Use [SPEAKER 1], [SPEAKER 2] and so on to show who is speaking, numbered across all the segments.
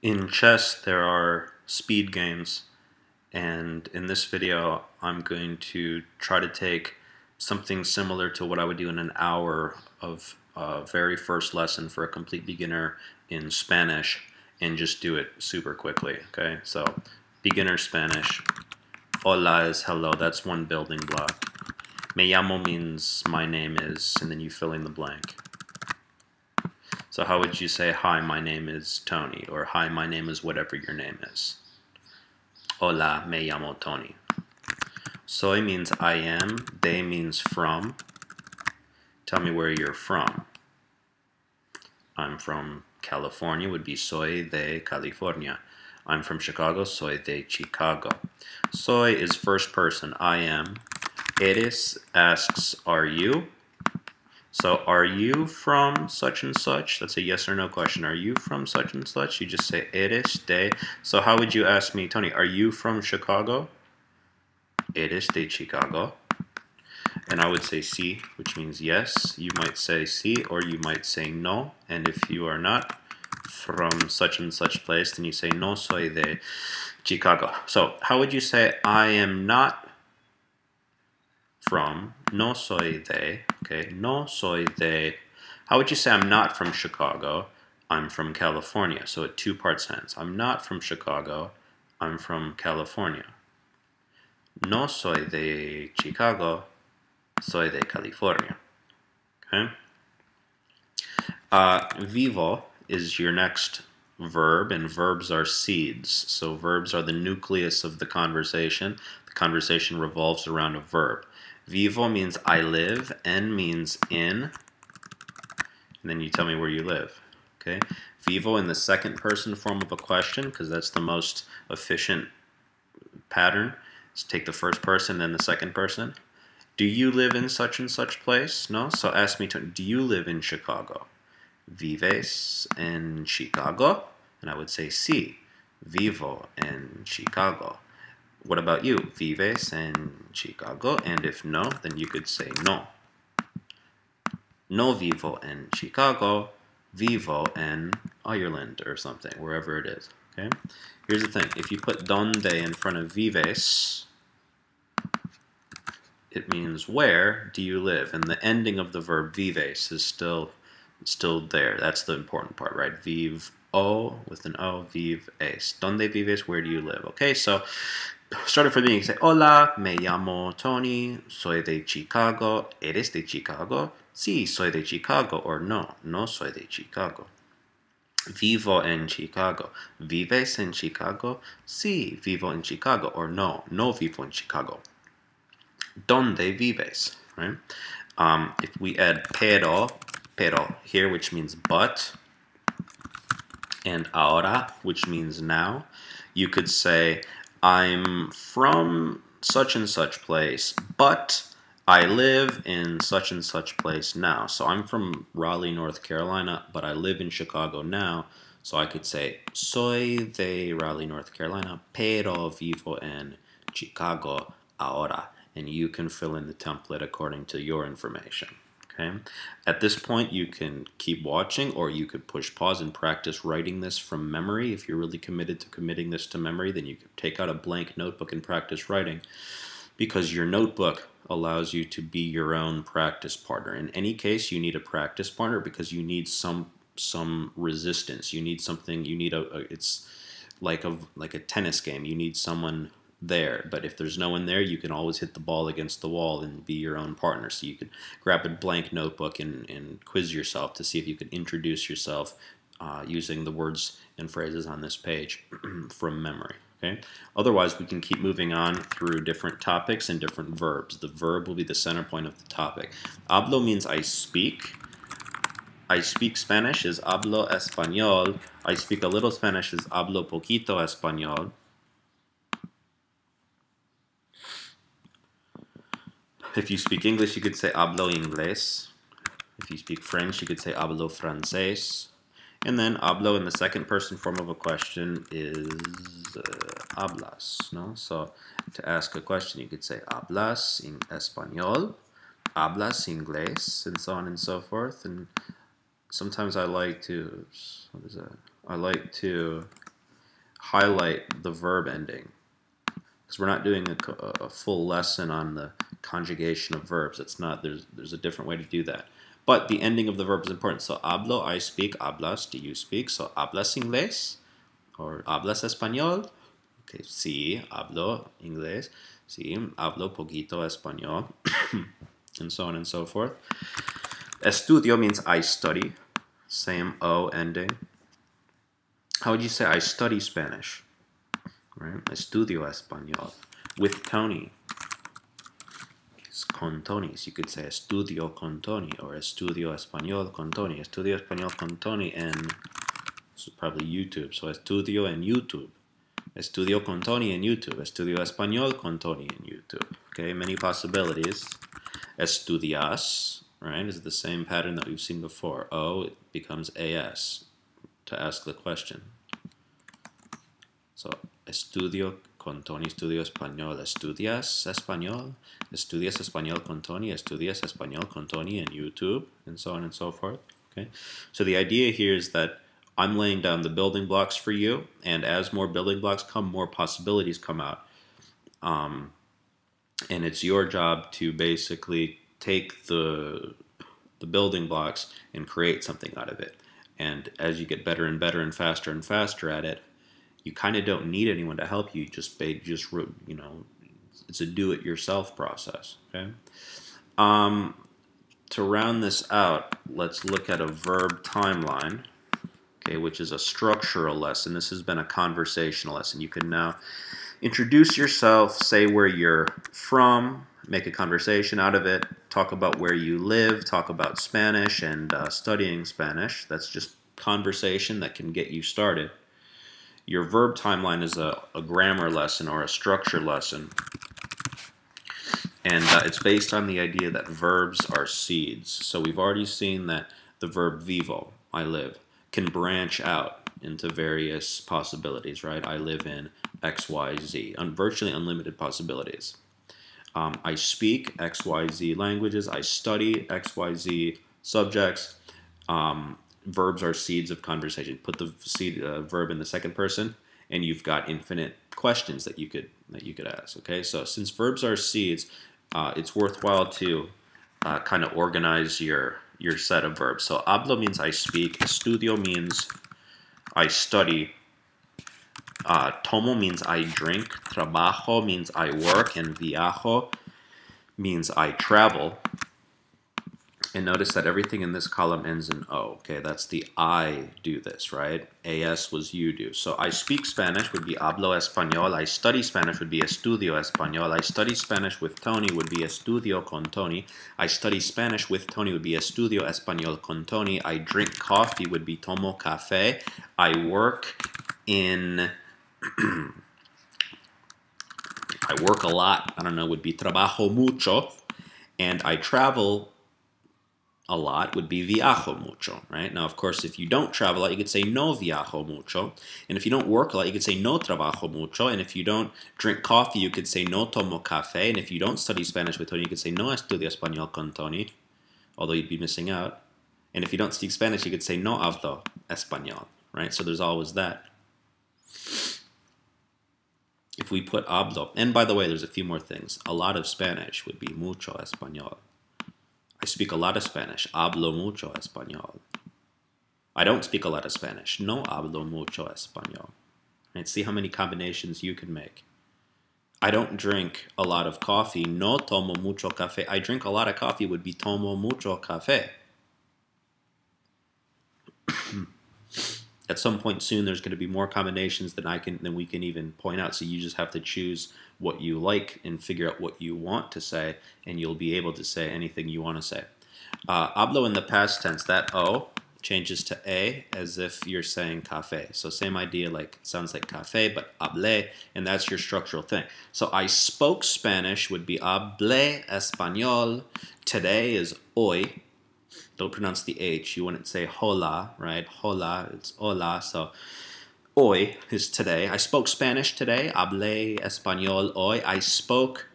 [SPEAKER 1] In chess, there are speed games, and in this video, I'm going to try to take something similar to what I would do in an hour of very first lesson for a complete beginner in Spanish and just do it super quickly, okay? So, beginner Spanish. Hola is hello, that's one building block. Me llamo means my name is, and then you fill in the blank. So how would you say, hi, my name is Tony, or hi, my name is whatever your name is? Hola, me llamo Tony. Soy means I am, de means from. Tell me where you're from. I'm from California, would be soy de California. I'm from Chicago, soy de Chicago. Soy is first person, I am. Eres asks, are you? So, are you from such and such? That's a yes or no question. Are you from such and such? You just say eres de. So, how would you ask me, Tony, are you from Chicago? Eres de Chicago. And I would say sí, which means yes. You might say sí, or you might say no. And if you are not from such and such place, then you say no soy de Chicago. So, how would you say I am not from, no soy de, okay, no soy de. How would you say I'm not from Chicago? I'm from California. So a two-part sentence. I'm not from Chicago. I'm from California. No soy de Chicago. Soy de California. Okay. Vivo is your next verb, and verbs are seeds. So verbs are the nucleus of the conversation. The conversation revolves around a verb. Vivo means I live, en means in, and then you tell me where you live. Okay? Vivo in the second person form of a question, because that's the most efficient pattern. Let's take the first person, then the second person. Do you live in such and such place? No? So ask me, do you live in Chicago? Vives en Chicago? And I would say sí, vivo en Chicago. What about you? Vives en Chicago? And if no, then you could say no. No vivo en Chicago, vivo en Ireland or something, wherever it is. Okay? Here's the thing. If you put donde in front of vives, it means where do you live? And the ending of the verb vives is still there. That's the important part, right? Vive o with an o, vive es. Donde vives? Where do you live? Okay, so starting from the beginning, say, hola, me llamo Tony, soy de Chicago. ¿Eres de Chicago? Sí, soy de Chicago. Or no, no soy de Chicago. Vivo en Chicago. ¿Vives en Chicago? Sí, vivo en Chicago. Or no, no vivo en Chicago. ¿Dónde vives? Right? If we add pero here, which means but, and ahora, which means now, you could say, I'm from such and such place, but I live in such and such place now. So I'm from Raleigh, North Carolina, but I live in Chicago now. So I could say, soy de Raleigh, North Carolina, pero vivo en Chicago ahora. And you can fill in the template according to your information. Okay. At this point, you can keep watching, or you could push pause and practice writing this from memory. If you're really committed to committing this to memory, then you could take out a blank notebook and practice writing, because your notebook allows you to be your own practice partner. In any case, you need a practice partner because you need some resistance. You need something. You need it's like a tennis game. You need someone there, but if there's no one there, you can always hit the ball against the wall and be your own partner. So you could grab a blank notebook and quiz yourself to see if you could introduce yourself using the words and phrases on this page from memory. Okay. Otherwise, we can keep moving on through different topics and different verbs. The verb will be the center point of the topic. Hablo means I speak. I speak Spanish is hablo español. I speak a little Spanish is hablo poquito español. If you speak English, you could say hablo inglés. If you speak French, you could say hablo francés. And then hablo in the second person form of a question is hablas, no? So to ask a question, you could say hablas en español, hablas inglés, and so on and so forth. And sometimes I like to, what is that? I like to highlight the verb ending, because we're not doing a full lesson on the conjugation of verbs. It's not, there's a different way to do that. But the ending of the verb is important. So hablo, I speak. Hablas, do you speak? So hablas inglés or hablas español? Okay, sí, hablo inglés. Sí, hablo poquito español. And so on and so forth. Estudio means I study. Same O ending. How would you say I study Spanish? Right? Estudio español. With Tony. It's con Tony. So you could say estudio con Tony or estudio español con Tony. Estudio español con Tony and this is probably YouTube. So estudio en YouTube. Estudio con Tony en YouTube. Estudio español con Tony en YouTube. Okay, many possibilities. Estudias, right, is the same pattern that we've seen before. O, it becomes AS to ask the question. So, estudio con Tony, estudio español. Estudias español. Estudias español con Tony. Estudias español con Tony in YouTube, and so on and so forth. Okay, so the idea here is that I'm laying down the building blocks for you, and as more building blocks come, more possibilities come out. And it's your job to basically take the building blocks and create something out of it. And as you get better and better and faster at it, you kind of don't need anyone to help you. Just you know, it's a do-it-yourself process. Okay. To round this out, let's look at a verb timeline. Okay, which is a structural lesson. This has been a conversational lesson. You can now introduce yourself, say where you're from, make a conversation out of it, talk about where you live, talk about Spanish and studying Spanish. That's just conversation that can get you started. Your verb timeline is a grammar lesson or a structure lesson. And it's based on the idea that verbs are seeds. So we've already seen that the verb vivo, I live, can branch out into various possibilities, right? I live in X, Y, Z, virtually unlimited possibilities. I speak X, Y, Z languages. I study X, Y, Z subjects. Verbs are seeds of conversation. Put the seed verb in the second person, and you've got infinite questions that you could ask. Okay, so since verbs are seeds, it's worthwhile to kind of organize your set of verbs. So hablo means I speak. Estudio means I study. Tomo means I drink. Trabajo means I work. And viajo means I travel. And notice that everything in this column ends in O. Okay, that's the I do this, right? AS was you do. So I speak Spanish would be hablo español. I study Spanish would be estudio español. I study Spanish with Tony would be estudio con Tony. I study Spanish with Tony would be estudio español con Tony. I drink coffee would be tomo café. I work in... I work a lot, I don't know, would be trabajo mucho. And I travel a lot would be viajo mucho, right? Now, of course, if you don't travel a lot, you could say no viajo mucho. And if you don't work a lot, you could say no trabajo mucho. And if you don't drink coffee, you could say no tomo café. And if you don't study Spanish with Tony, you could say no estudio español con Tony, although you'd be missing out. And if you don't speak Spanish, you could say no hablo español, right? So there's always that. If we put hablo, and by the way, there's a few more things. A lot of Spanish would be mucho español. I speak a lot of Spanish. Hablo mucho español. I don't speak a lot of Spanish. No hablo mucho español. Right? See how many combinations you can make. I don't drink a lot of coffee. No tomo mucho café. I drink a lot of coffee would be tomo mucho café. At some point soon, there's going to be more combinations than we can even point out. So you just have to choose what you like and figure out what you want to say, and you'll be able to say anything you want to say. Hablo in the past tense, that O changes to A as if you're saying café. So same idea, like it sounds like café, but hablé, and that's your structural thing. So I spoke Spanish would be hablé español. Today is hoy. Don't pronounce the H. You wouldn't say hola, right? Hola, it's hola. So hoy is today. I spoke Spanish today. Hablé español hoy. I spoke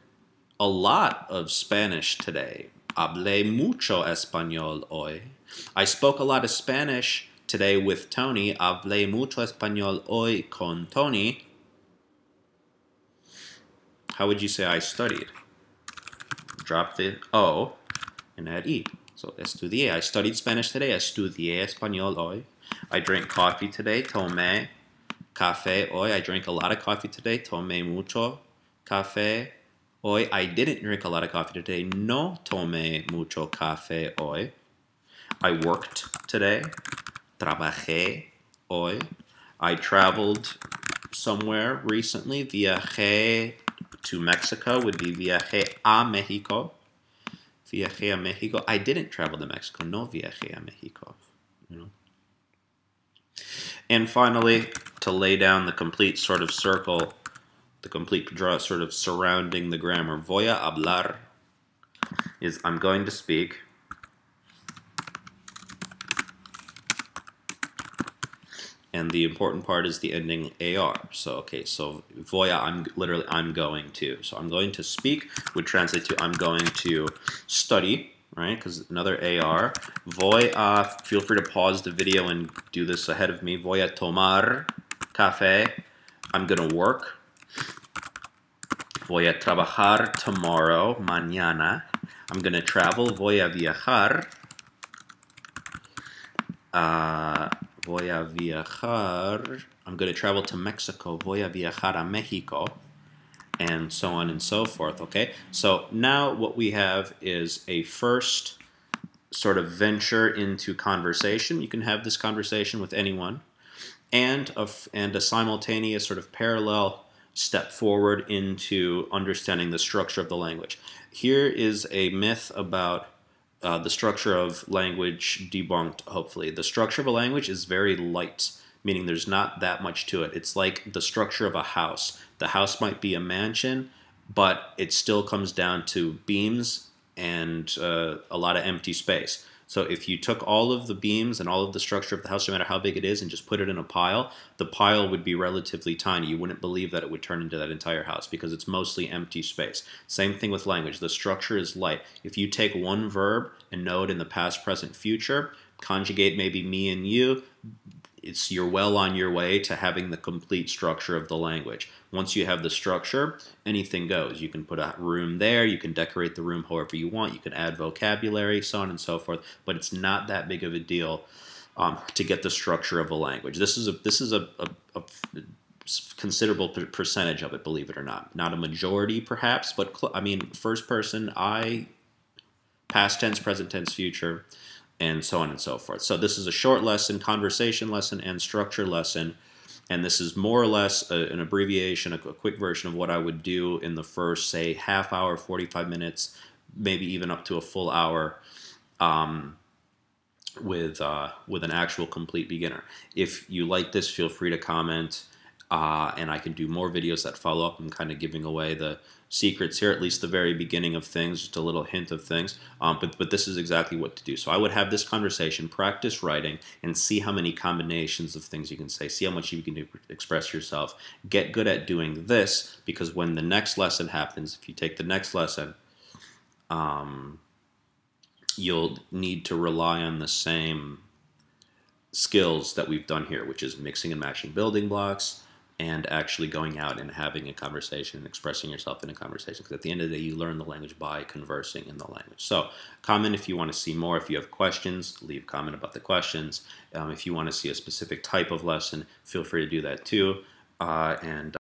[SPEAKER 1] a lot of Spanish today. Hablé mucho español hoy. I spoke a lot of Spanish today with Tony. Hablé mucho español hoy con Tony. How would you say I studied? Drop the O and add E. So, estudié. I studied Spanish today. Estudié español hoy. I drank coffee today. Tomé café hoy. I drank a lot of coffee today. Tomé mucho café hoy. I didn't drink a lot of coffee today. No tomé mucho café hoy. I worked today. Trabajé hoy. I traveled somewhere recently. Viajé to Mexico would be viajé a México. Viajé a México. I didn't travel to Mexico. No viajé a México. You know? And finally, to lay down the complete sort of circle, the complete draw sort of surrounding the grammar. Voy a hablar is I'm going to speak. And the important part is the ending AR. So, okay, so voy a, I'm going to. So I'm going to speak would translate to I'm going to study, right? Because another AR. Voy a, feel free to pause the video and do this ahead of me. Voy a tomar café. I'm going to work. Voy a trabajar tomorrow, mañana. I'm going to travel. Voy a viajar. Voy a viajar. I'm going to travel to Mexico. Voy a viajar a México. And so on and so forth, okay? So now what we have is a first sort of venture into conversation. You can have this conversation with anyone. And a simultaneous sort of parallel step forward into understanding the structure of the language. Here is a myth about the structure of language debunked, hopefully. The structure of a language is very light, meaning there's not that much to it. It's like the structure of a house. The house might be a mansion, but it still comes down to beams and a lot of empty space. So if you took all of the beams and all of the structure of the house, no matter how big it is, and just put it in a pile, the pile would be relatively tiny. You wouldn't believe that it would turn into that entire house because it's mostly empty space. Same thing with language. The structure is light. If you take one verb and know it in the past, present, future, conjugate maybe me and you, you're well on your way to having the complete structure of the language. Once you have the structure, anything goes. You can put a room there, you can decorate the room however you want, you can add vocabulary, so on and so forth, but it's not that big of a deal to get the structure of a language. This is a considerable percentage of it, believe it or not. Not a majority perhaps, but I mean first person, I, past tense, present tense, future, and so on and so forth. So this is a short lesson, conversation lesson, and structure lesson. And this is more or less an abbreviation, a quick version of what I would do in the first, say, half hour, 45 minutes, maybe even up to a full hour with an actual complete beginner. If you like this, feel free to comment. And I can do more videos that follow up. I'm kind of giving away the secrets here, at least the very beginning of things, just a little hint of things. But this is exactly what to do. So I would have this conversation, practice writing, and see how many combinations of things you can say. See how much you can do, express yourself. Get good at doing this, because when the next lesson happens, if you take the next lesson, you'll need to rely on the same skills that we've done here, which is mixing and matching building blocks, and actually going out and having a conversation and expressing yourself in a conversation. Because at the end of the day, you learn the language by conversing in the language. So comment if you want to see more. If you have questions, leave a comment about the questions. If you want to see a specific type of lesson, feel free to do that too. And